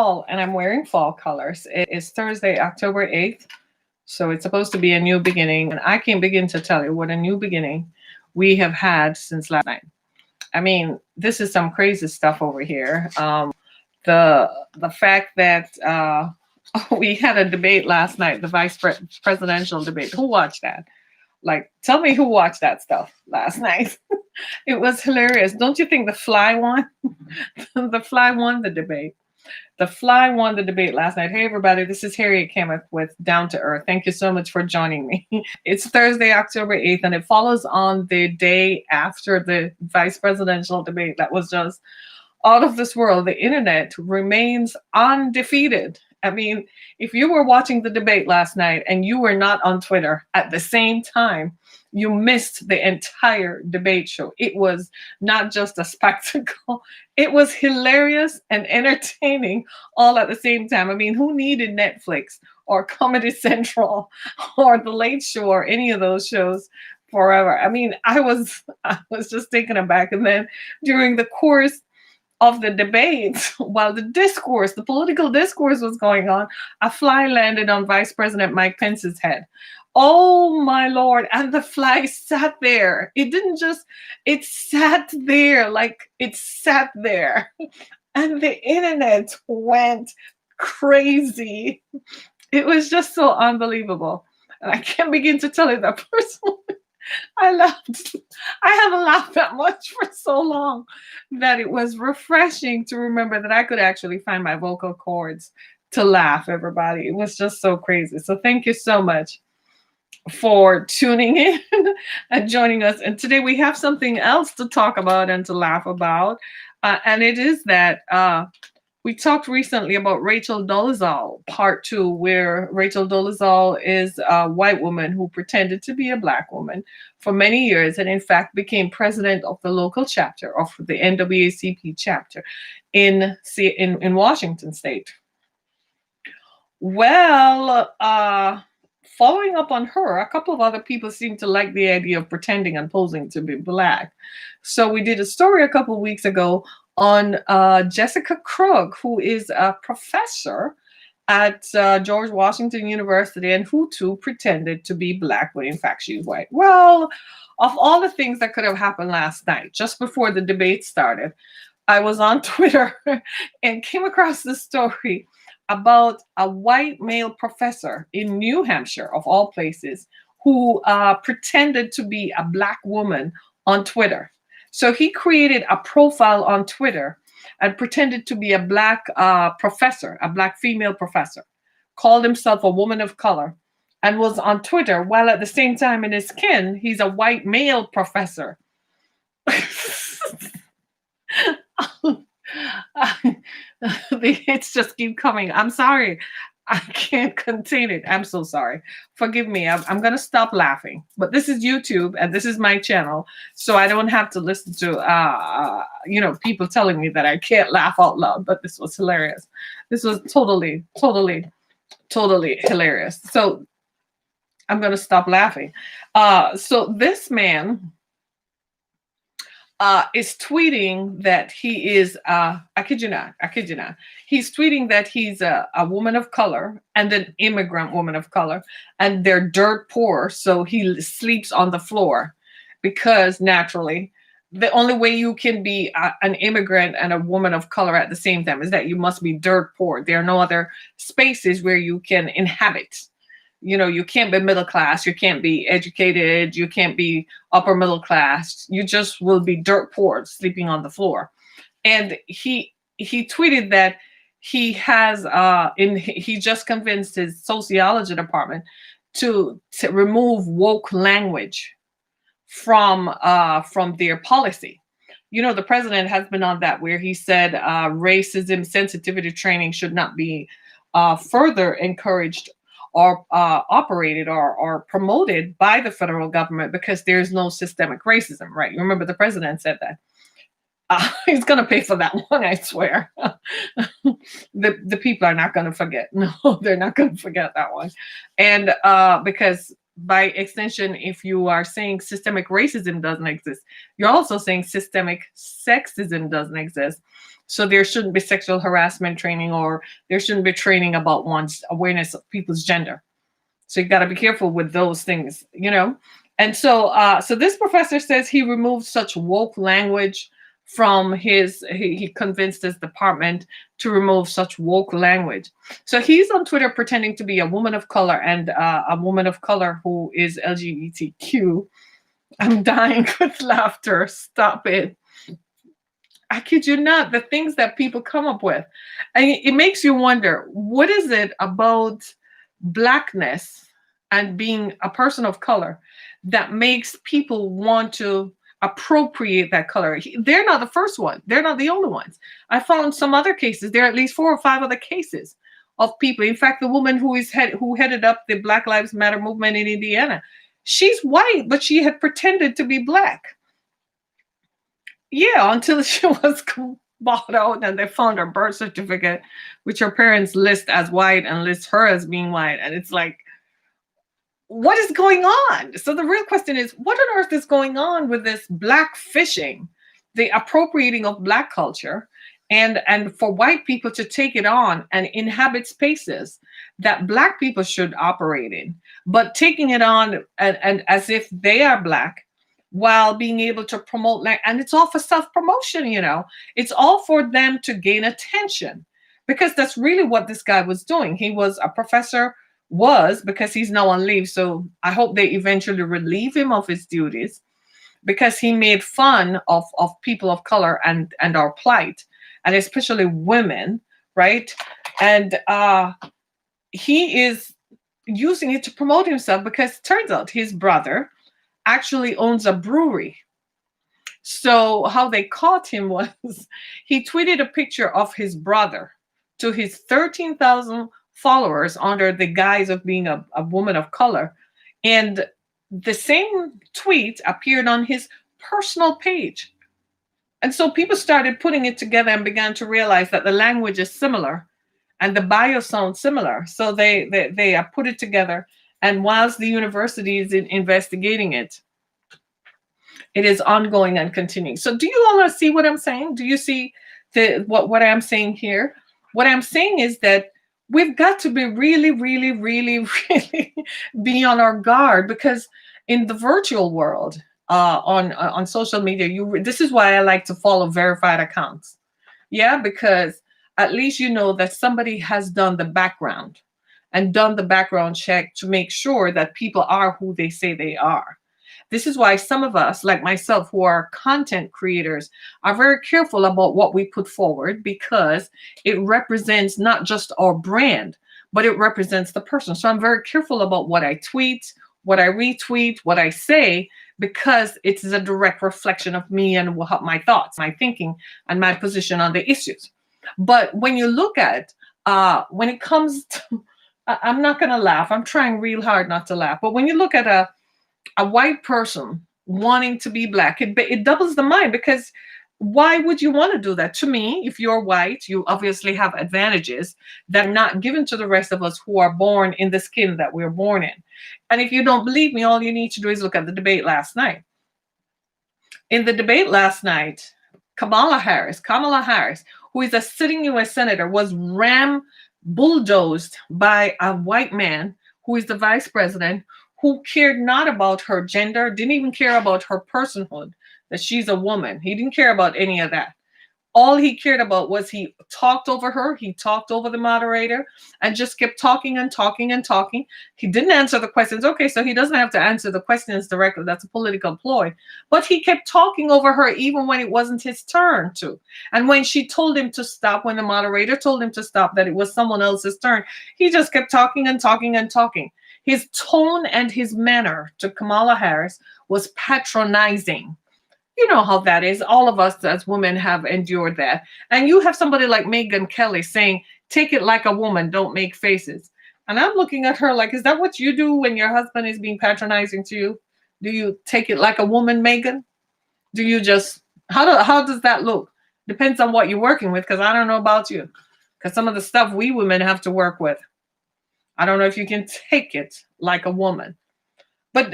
fall and I'm wearing fall colors. It is Thursday, October 8th. So it's supposed to be a new beginning. And I can't begin to tell you what a new beginning we have had since last night. I mean, this is some crazy stuff over here. The fact that we had a debate last night, the presidential debate. Who watched that? Like, tell me who watched that stuff last night. It was hilarious. Don't you think the fly won? The fly won the debate. The fly won the debate last night. Hey, everybody, this is Harriet Kemmeth with Down to Earth. Thank you so much for joining me. It's Thursday, October 8th, and it follows on the day after the vice presidential debate that was just out of this world. The internet remains undefeated. I mean, if you were watching the debate last night and you were not on Twitter at the same time, you missed the entire debate show. It was not just a spectacle, it was hilarious and entertaining all at the same time. I mean, who needed Netflix or Comedy Central or The Late Show or any of those shows forever? I mean, I was just taken aback. And then during the course of the debate, while the political discourse was going on, a fly landed on Vice President Mike Pence's head. Oh my Lord. And the fly sat there. It sat there like it sat there. And the internet went crazy. It was just so unbelievable. And I can't begin to tell you that personally. I laughed. I haven't laughed that much for so long that it was refreshing to remember that I could actually find my vocal cords to laugh, everybody. It was just so crazy. So thank you so much for tuning in and joining us. And today we have something else to talk about and to laugh about. And it is that we talked recently about Rachel Dolezal, part 2, where Rachel Dolezal is a white woman who pretended to be a black woman for many years and in fact became president of the local chapter of the NAACP chapter in Washington State. Well, following up on her, a couple of other people seem to like the idea of pretending and posing to be black. So we did a story a couple of weeks ago on Jessica Krug, who is a professor at George Washington University and who too pretended to be black when in fact she's white. Well, of all the things that could have happened last night, just before the debate started, I was on Twitter and came across this story about a white male professor in New Hampshire, of all places, who pretended to be a black woman on Twitter. So he created a profile on Twitter and pretended to be a black professor, a black female professor, called himself a woman of color, and was on Twitter, while at the same time in his skin, he's a white male professor. The hits just keep coming. I'm sorry. I can't contain it. I'm so sorry. Forgive me. I'm going to stop laughing. But this is YouTube and this is my channel. So I don't have to listen to, people telling me that I can't laugh out loud. But this was hilarious. This was totally hilarious. So I'm going to stop laughing. So this man is tweeting that he is, I kid you not, he's tweeting that he's a woman of color and an immigrant woman of color, and they're dirt poor, so he sleeps on the floor because naturally, the only way you can be an immigrant and a woman of color at the same time is that you must be dirt poor. There are no other spaces where you can inhabit. You know, you can't be middle class, you can't be educated, you can't be upper middle class. You just will be dirt poor, sleeping on the floor. And he tweeted that he has he just convinced his sociology department to remove woke language from their policy. You know, the president has been on that, where he said racism sensitivity training should not be further encouraged or operated or promoted by the federal government because there's no systemic racism, right? You remember the president said that. He's going to pay for that one, I swear. The people are not going to forget. No, they're not going to forget that one. And because by extension, if you are saying systemic racism doesn't exist, you're also saying systemic sexism doesn't exist. So there shouldn't be sexual harassment training, or there shouldn't be training about one's awareness of people's gender. So you got to be careful with those things, you know. And so, so this professor says he removed such woke language from his. He convinced his department to remove such woke language. So he's on Twitter pretending to be a woman of color, and a woman of color who is LGBTQ. I'm dying with laughter. Stop it. I kid you not, the things that people come up with. And it makes you wonder, what is it about blackness and being a person of color that makes people want to appropriate that color? They're not the first one. They're not the only ones. I found some other cases. There are at least 4 or 5 other cases of people. In fact, the woman who headed up the Black Lives Matter movement in Indiana, she's white, but she had pretended to be black. Yeah, until she was bought out and they found her birth certificate, which her parents list as white and list her as being white. And it's like, what is going on? So the real question is, what on earth is going on with this blackfishing, the appropriating of black culture, and for white people to take it on and inhabit spaces that black people should operate in, but taking it on and as if they are black, while being able to promote, and it's all for self-promotion, you know. It's all for them to gain attention, because that's really what this guy was doing. He was a professor, because he's now on leave. So I hope they eventually relieve him of his duties, because he made fun of people of color and our plight, and especially women, right? And he is using it to promote himself, because it turns out his brother actually owns a brewery. So how they caught him was he tweeted a picture of his brother to his 13,000 followers under the guise of being a woman of color. And the same tweet appeared on his personal page. And so people started putting it together and began to realize that the language is similar and the bio sounds similar. So they put it together. And whilst the university is investigating it, it is ongoing and continuing. So do you all see what I'm saying? Do you see what I'm saying here? What I'm saying is that we've got to be really, really, really, really be on our guard, because in the virtual world, on social media, this is why I like to follow verified accounts. Yeah, because at least you know that somebody has done the background and done the background check to make sure that people are who they say they are. This is why some of us, like myself, who are content creators, are very careful about what we put forward, because it represents not just our brand, but it represents the person. So I'm very careful about what I tweet, what I retweet, what I say, because it's a direct reflection of me and my thoughts, my thinking, and my position on the issues. But when you look at, when it comes to, I'm not going to laugh. I'm trying real hard not to laugh. But when you look at a white person wanting to be black, it doubles the mind, because why would you want to do that? To me, if you're white, you obviously have advantages that are not given to the rest of us who are born in the skin that we're born in. And if you don't believe me, all you need to do is look at the debate last night. In the debate last night, Kamala Harris, who is a sitting US senator, was bulldozed by a white man who is the vice president, who cared not about her gender, didn't even care about her personhood, that she's a woman. He didn't care about any of that. All he cared about was he talked over her, he talked over the moderator, and just kept talking and talking and talking. He didn't answer the questions. Okay, so he doesn't have to answer the questions directly. That's a political ploy. But he kept talking over her even when it wasn't his turn to. And when she told him to stop, when the moderator told him to stop, that it was someone else's turn, he just kept talking and talking and talking. His tone and his manner to Kamala Harris was patronizing. You know how that is. All of us as women have endured that. And you have somebody like Megyn Kelly saying, take it like a woman, don't make faces. And I'm looking at her like, is that what you do when your husband is being patronizing to you? Do you take it like a woman, Megyn? Do you just, how does that look? Depends on what you're working with, because I don't know about you. Because some of the stuff we women have to work with, I don't know if you can take it like a woman. But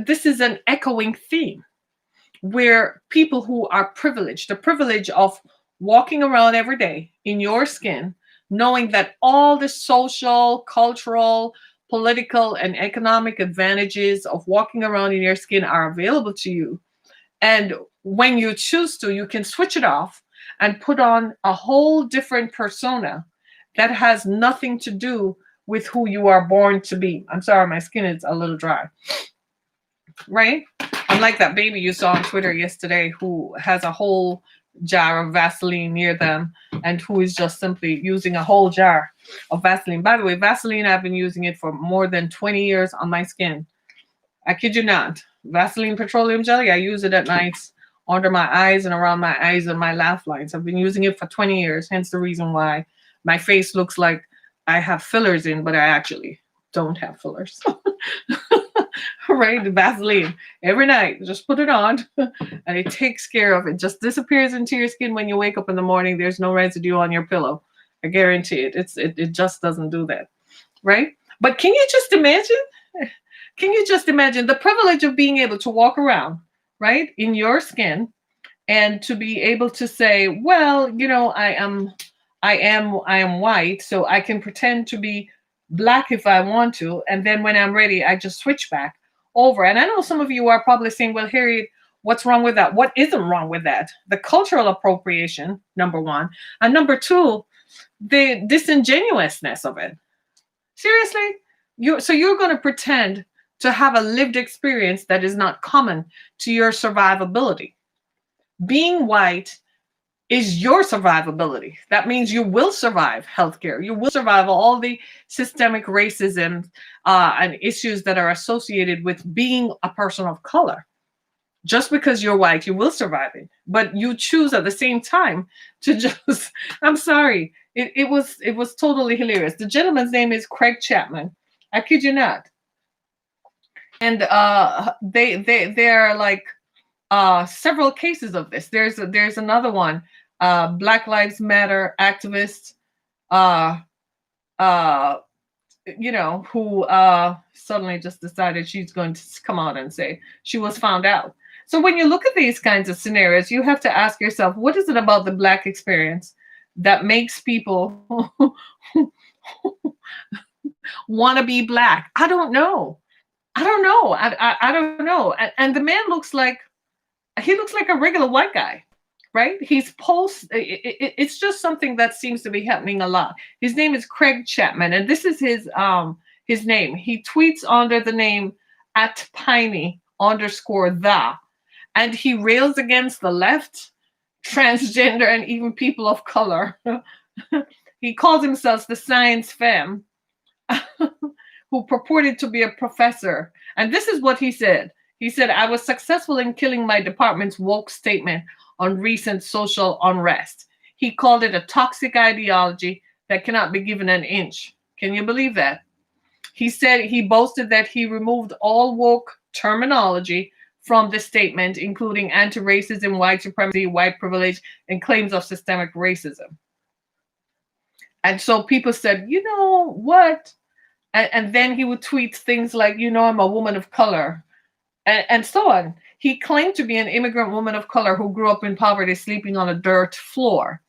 this is an echoing theme, where people who are privileged, the privilege of walking around every day in your skin, knowing that all the social, cultural, political, and economic advantages of walking around in your skin are available to you. And when you choose to, you can switch it off and put on a whole different persona that has nothing to do with who you are born to be. I'm sorry, my skin is a little dry, right? I'm like that baby you saw on Twitter yesterday who has a whole jar of Vaseline near them and who is just simply using a whole jar of Vaseline. By the way, Vaseline, I've been using it for more than 20 years on my skin. I kid you not. Vaseline petroleum jelly, I use it at nights under my eyes and around my eyes and my laugh lines. I've been using it for 20 years, hence the reason why my face looks like I have fillers in, but I actually don't have fillers. Right? The Vaseline. Every night, just put it on and it takes care of it. Just disappears into your skin when you wake up in the morning. There's no residue on your pillow. I guarantee it. It just doesn't do that. Right? But can you just imagine? Can you just imagine the privilege of being able to walk around, right, in your skin and to be able to say, well, I am white, so I can pretend to be black if I want to, and then when I'm ready, I just switch back over. And I know some of you are probably saying, well, Harriet, what's wrong with that? What isn't wrong with that? The cultural appropriation, number one, and number two, the disingenuousness of it. Seriously? You're going to pretend to have a lived experience that is not common to your survivability. Being white is your survivability. That means you will survive healthcare. You will survive all the systemic racism and issues that are associated with being a person of color. Just because you're white, you will survive it. But you choose at the same time to just, I'm sorry, it was totally hilarious. The gentleman's name is Craig Chapman. I kid you not. And there are like several cases of this. There's another one, Black Lives Matter activist, uh, uh, who suddenly just decided she's going to come out and say she was found out. So when you look at these kinds of scenarios, you have to ask yourself, what is it about the Black experience that makes people want to be Black? I don't know. I don't know. I don't know. And the man he looks like a regular white guy, right? It's just something that seems to be happening a lot. His name is Craig Chapman, and this is his name. He tweets under the name @piney_the, and he rails against the left, transgender, and even people of color. He calls himself the science femme, who purported to be a professor. And this is what he said. He said, I was successful in killing my department's woke statement on recent social unrest. He called it a toxic ideology that cannot be given an inch. Can you believe that? He said he boasted that he removed all woke terminology from the statement, including anti-racism, white supremacy, white privilege, and claims of systemic racism. And so people said, you know what? And then he would tweet things like, I'm a woman of color, and so on. He claimed to be an immigrant woman of color who grew up in poverty, sleeping on a dirt floor.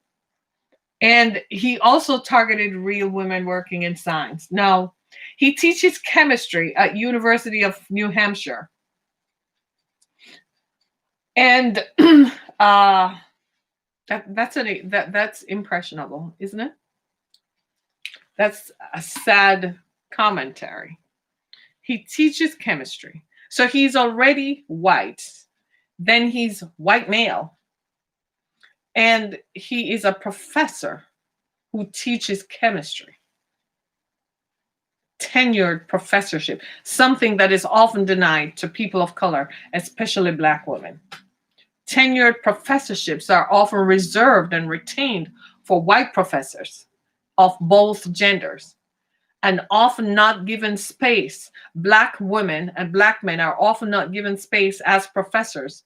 And he also targeted real women working in science. Now, he teaches chemistry at University of New Hampshire. And that's impressionable, isn't it? That's a sad commentary. He teaches chemistry. So he's already white. Then he's white male. And he is a professor who teaches chemistry. Tenured professorship, something that is often denied to people of color, especially Black women. Tenured professorships are often reserved and retained for white professors of both genders, and often not given space. Black women and Black men are often not given space as professors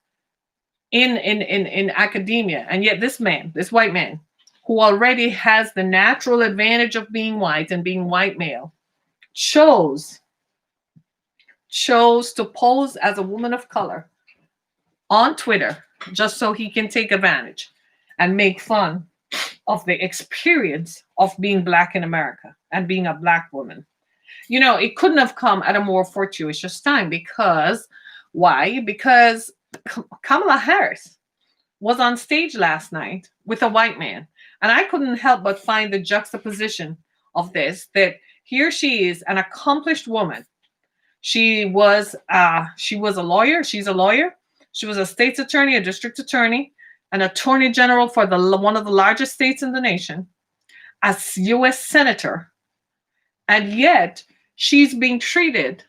in academia. And yet this white man, who already has the natural advantage of being white and being white male, chose to pose as a woman of color on Twitter just so he can take advantage. and make fun of the experience of being Black in America and being a Black woman. It couldn't have come at a more fortuitous time because why? Because Kamala Harris was on stage last night with a white man. And I couldn't help but find the juxtaposition of this, that here she is, an accomplished woman. She was a lawyer. She's a lawyer. She was a state's attorney, a district attorney, an attorney general for one of the largest states in the nation, a U.S. senator, and yet she's being treated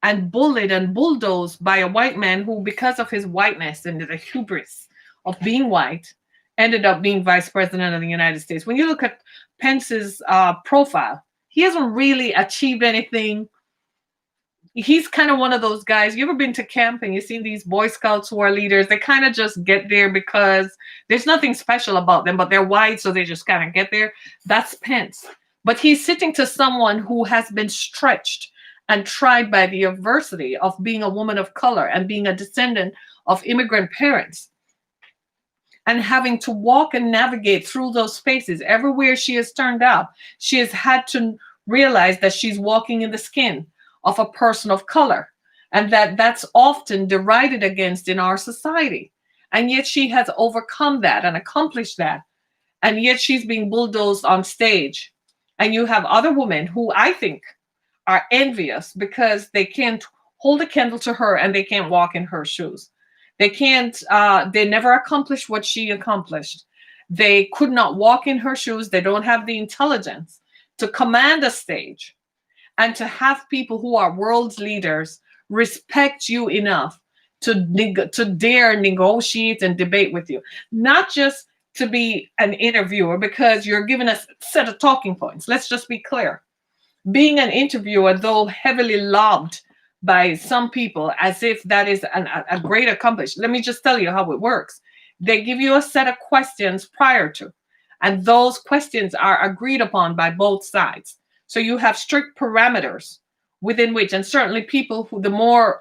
and bullied and bulldozed by a white man who, because of his whiteness and the hubris of being white, ended up being vice president of the United States. When you look at Pence's profile, he hasn't really achieved anything. He's kind of one of those guys. You ever been to camp and you've seen these Boy Scouts who are leaders? They kind of just get there because there's nothing special about them, but they're white, so they just kind of get there. That's Pence. But he's sitting to someone who has been stretched and tried by the adversity of being a woman of color and being a descendant of immigrant parents, and having to walk and navigate through those spaces. Everywhere she has turned up, she has had to realize that she's walking in the skin of a person of color, and that's often derided against in our society. And yet she has overcome that and accomplished that. And yet she's being bulldozed on stage. And you have other women who I think are envious because they can't hold a candle to her and they can't walk in her shoes. They can't, they never accomplished what she accomplished. They could not walk in her shoes. They don't have the intelligence to command a stage and to have people who are world's leaders respect you enough to dare negotiate and debate with you. Not just to be an interviewer because you're given a set of talking points. Let's just be clear. Being an interviewer, though heavily lobbed by some people as if that is a great accomplishment. Let me just tell you how it works. They give you a set of questions prior to, and those questions are agreed upon by both sides. So you have strict parameters within which, and certainly people who, the more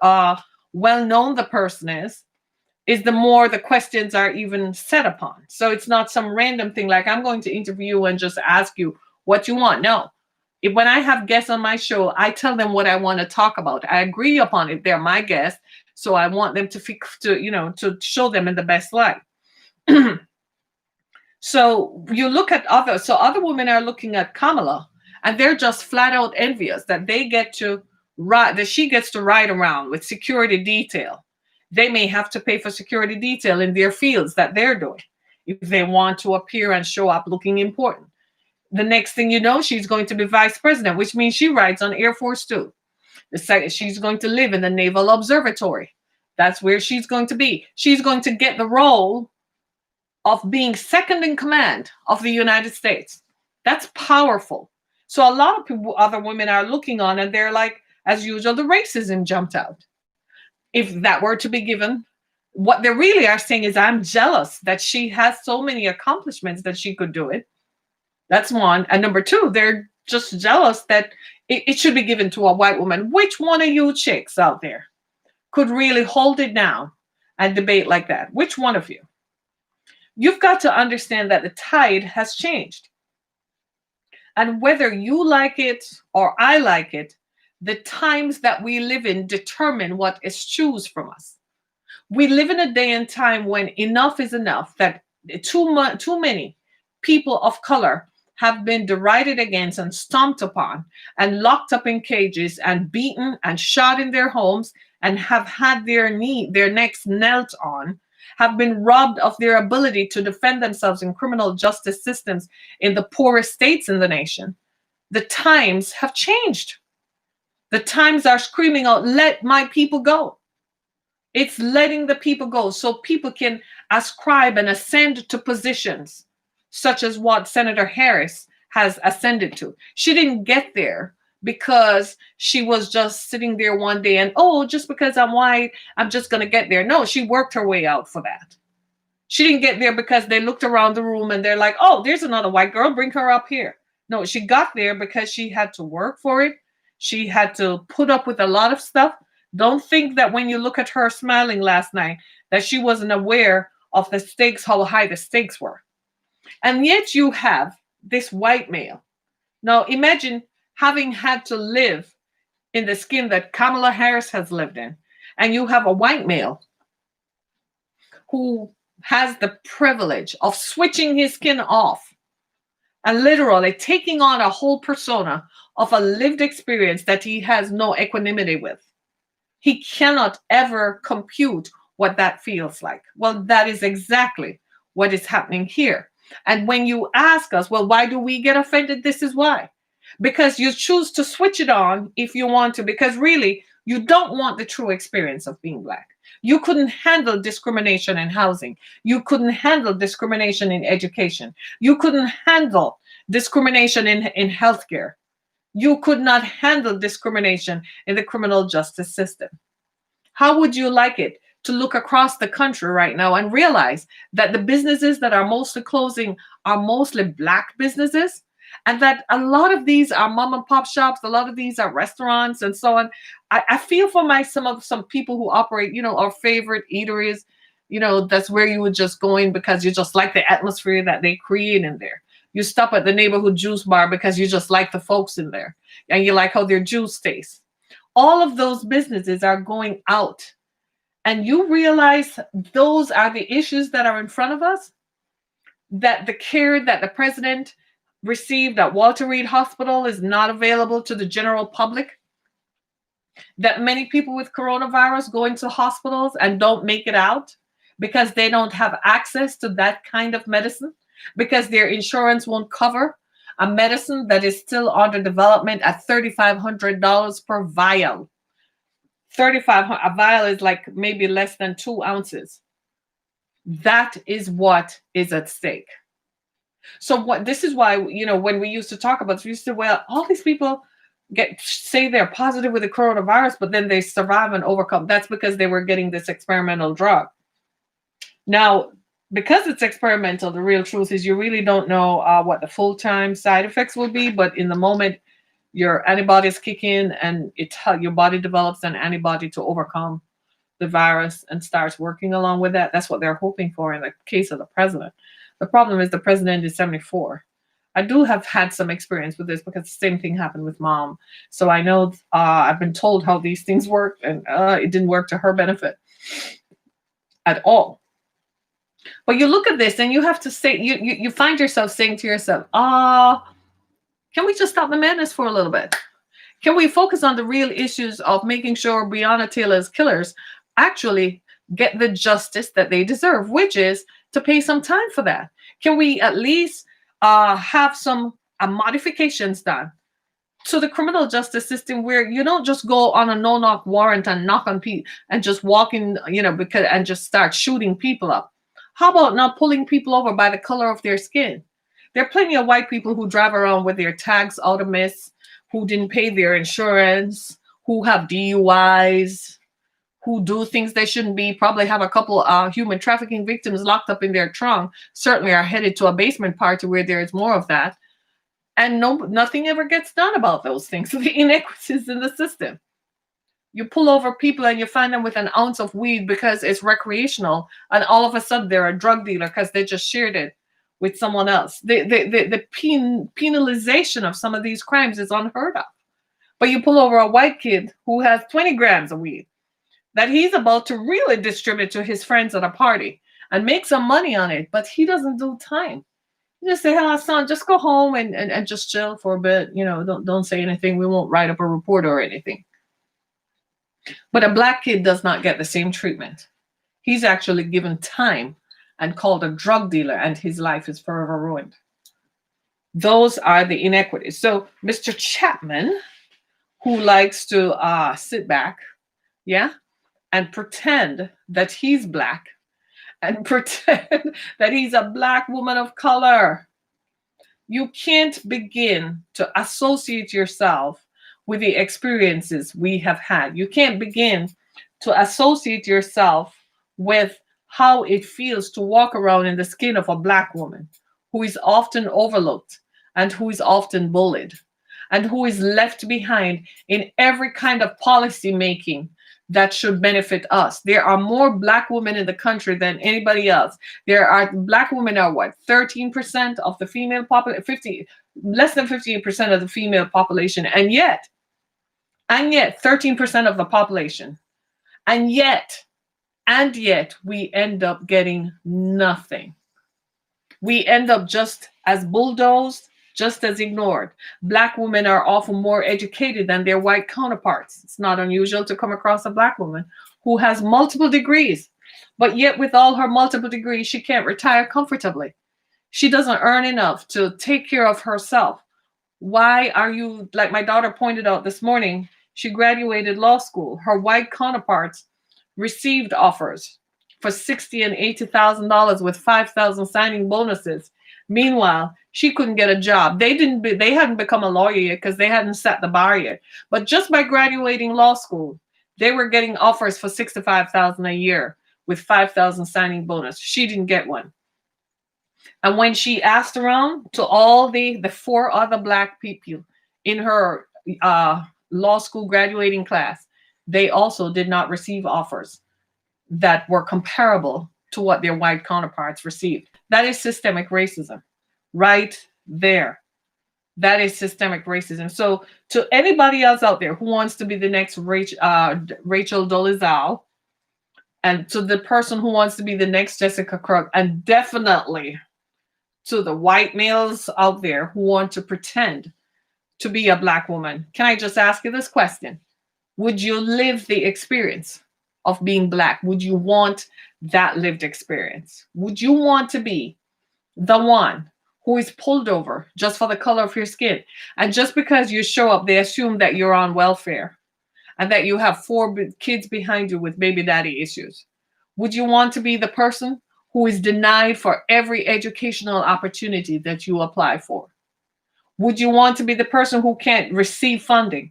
well-known the person is the more the questions are even set upon. So it's not some random thing like I'm going to interview and just ask you what you want. No. When I have guests on my show, I tell them what I want to talk about. I agree upon it. They're my guests. So I want them to show them in the best light. So you look at other women are looking at Kamala and they're just flat out envious that she gets to ride around with security detail. They may have to pay for security detail in their fields that they're doing if they want to appear and show up looking important. The next thing you know, she's going to be vice president, which means she rides on Air Force Two. The second, she's going to live in the Naval Observatory. That's where she's going to be. She's going to get the role of being second in command of the United States. That's powerful. So a lot of people, other women are looking on and they're like, as usual, the racism jumped out. If that were to be given, what they really are saying is, I'm jealous that she has so many accomplishments that she could do it. That's one. And number two, they're just jealous that it should be given to a white woman. Which one of you chicks out there could really hold it down and debate like that? Which one of you? You've got to understand that the tide has changed. And whether you like it or I like it, the times that we live in determine what is chosen from us. We live in a day and time when enough is enough, that too many people of color have been derided against and stomped upon and locked up in cages and beaten and shot in their homes and have had their necks knelt on, have been robbed of their ability to defend themselves in criminal justice systems in the poorest states in the nation. The times have changed. The times are screaming out, let my people go. It's letting the people go so people can ascribe and ascend to positions such as what Senator Harris has ascended to. She didn't get there because she was just sitting there one day and, just because I'm white, I'm just going to get there. No, she worked her way out for that. She didn't get there because they looked around the room and they're like, there's another white girl, bring her up here. No, she got there because she had to work for it. She had to put up with a lot of stuff. Don't think that when you look at her smiling last night, that she wasn't aware of the stakes, how high the stakes were. And yet you have this white male. Now imagine having had to live in the skin that Kamala Harris has lived in, and you have a white male who has the privilege of switching his skin off and literally taking on a whole persona of a lived experience that he has no equanimity with. He cannot ever compute what that feels like. Well, that is exactly what is happening here. And when you ask us, well, why do we get offended? This is why. Because you choose to switch it on if you want to, because really, you don't want the true experience of being Black. You couldn't handle discrimination in housing. You couldn't handle discrimination in education. You couldn't handle discrimination in healthcare. You could not handle discrimination in the criminal justice system. How would you like it to look across the country right now and realize that the businesses that are mostly closing are mostly Black businesses? And that a lot of these are mom and pop shops, a lot of these are restaurants and so on. I feel for some people who operate, our favorite eateries, that's where you would just go in because you just like the atmosphere that they create in there. You stop at the neighborhood juice bar because you just like the folks in there and you like how their juice tastes. All of those businesses are going out. And you realize those are the issues that are in front of us, that the care that the president received at Walter Reed Hospital is not available to the general public, that many people with coronavirus go into hospitals and don't make it out because they don't have access to that kind of medicine, because their insurance won't cover a medicine that is still under development at $3,500 per vial. 35 a vial is like maybe less than 2 ounces. That is what is at stake. So this is why, when we used to talk about this, we used to say, well, all these people say they're positive with the coronavirus, but then they survive and overcome. That's because they were getting this experimental drug. Now, because it's experimental, the real truth is you really don't know what the full-time side effects will be, but in the moment, your antibodies kick in and your body develops an antibody to overcome the virus and starts working along with that. That's what they're hoping for in the case of the president. The problem is the president is 74. I do have had some experience with this because the same thing happened with mom. So I know I've been told how these things work, and it didn't work to her benefit at all. But you look at this and you have to say, you find yourself saying to yourself, can we just stop the madness for a little bit? Can we focus on the real issues of making sure Breonna Taylor's killers actually get the justice that they deserve, which is to pay some time for that? Can we at least have some modifications done to the criminal justice system where you don't just go on a no-knock warrant and knock on people and just walk in, and just start shooting people up? How about not pulling people over by the color of their skin? There are plenty of white people who drive around with their tags out of miss, who didn't pay their insurance, who have DUIs, who do things they shouldn't be, probably have a couple human trafficking victims locked up in their trunk, certainly are headed to a basement party where there is more of that. And nothing ever gets done about those things, the inequities in the system. You pull over people and you find them with an ounce of weed because it's recreational, and all of a sudden they're a drug dealer because they just shared it with someone else. The penalization of some of these crimes is unheard of. But you pull over a white kid who has 20 grams of weed that he's about to really distribute to his friends at a party and make some money on it, but he doesn't do time. You just say, "Hello, son, just go home and just chill for a bit. Don't say anything. We won't write up a report or anything." But a black kid does not get the same treatment. He's actually given time and called a drug dealer, and his life is forever ruined. Those are the inequities. So Mr. Chapman, who likes to sit back, and pretend that he's black and pretend that he's a black woman of color. You can't begin to associate yourself with the experiences we have had. You can't begin to associate yourself with how it feels to walk around in the skin of a black woman who is often overlooked and who is often bullied and who is left behind in every kind of policy making that should benefit us. There are more Black women in the country than anybody else. Black women are what, 13% of the female population, less than 15% of the female population, and yet 13% of the population, and yet we end up getting nothing. We end up just as bulldozed, just as ignored. Black women are often more educated than their white counterparts. It's not unusual to come across a Black woman who has multiple degrees, but yet with all her multiple degrees, she can't retire comfortably. She doesn't earn enough to take care of herself. Why are you, like my daughter pointed out this morning, she graduated law school. Her white counterparts received offers for $60,000 and $80,000 with $5,000 signing bonuses. Meanwhile, she couldn't get a job. They hadn't become a lawyer yet because they hadn't set the bar yet. But just by graduating law school, they were getting offers for $65,000 a year with $5,000 signing bonus. She didn't get one. And when she asked around to all the 4 other Black people in her law school graduating class, they also did not receive offers that were comparable to what their white counterparts received. That is systemic racism right there. That is systemic racism. So to anybody else out there who wants to be the next Rachel Dolezal, and to the person who wants to be the next Jessica Crook, and definitely to the white males out there who want to pretend to be a Black woman, can I just ask you this question? Would you live the experience of being Black? Would you want that lived experience? Would you want to be the one who is pulled over just for the color of your skin? And just because you show up, they assume that you're on welfare and that you have 4 kids behind you with baby daddy issues. Would you want to be the person who is denied for every educational opportunity that you apply for? Would you want to be the person who can't receive funding?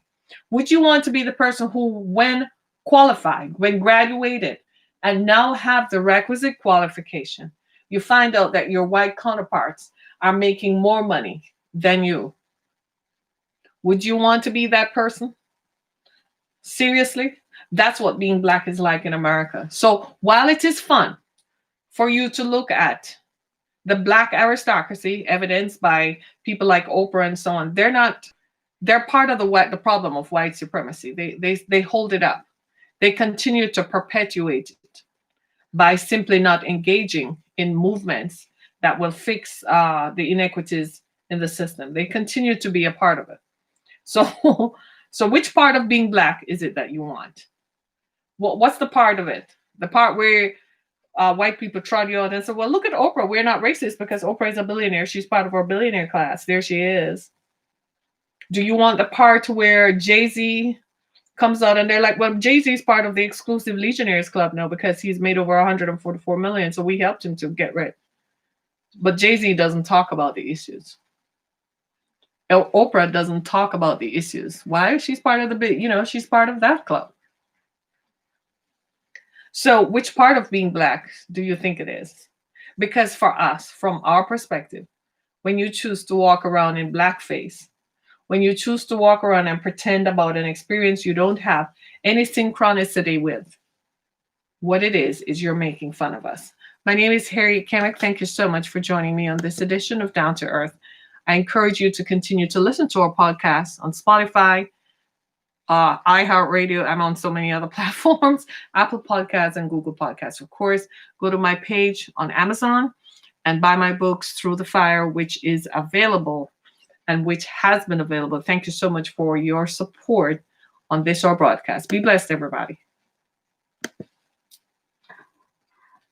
Would you want to be the person who, when qualified, when graduated, and now have the requisite qualification, you find out that your white counterparts are making more money than you? Would you want to be that person? Seriously? That's what being Black is like in America. So while it is fun for you to look at the Black aristocracy, evidenced by people like Oprah and so on, they're part of the problem of white supremacy. They hold it up. They continue to perpetuate it by simply not engaging in movements that will fix the inequities in the system. They continue to be a part of it. So which part of being Black is it that you want? What's the part of it? The part where white people trot you out and say, well, look at Oprah. We're not racist because Oprah is a billionaire. She's part of our billionaire class. There she is. Do you want the part where Jay-Z comes out and they're like, well, Jay-Z is part of the exclusive Legionnaires Club now because he's made over 144 million. So we helped him to get rich. But Jay-Z doesn't talk about the issues. Oprah doesn't talk about the issues. Why? She's part of she's part of that club. So which part of being Black do you think it is? Because for us, from our perspective, when you choose to walk around in blackface, when you choose to walk around and pretend about an experience you don't have any synchronicity with, what it is you're making fun of us. My name is Harriet Kemick. Thank you so much for joining me on this edition of Down to Earth. I encourage you to continue to listen to our podcast on Spotify, iHeartRadio. I'm on so many other platforms, Apple Podcasts and Google Podcasts. Of course, go to my page on Amazon and buy my books, Through the Fire, which is available and which has been available. Thank you so much for your support on this our broadcast. Be blessed, everybody.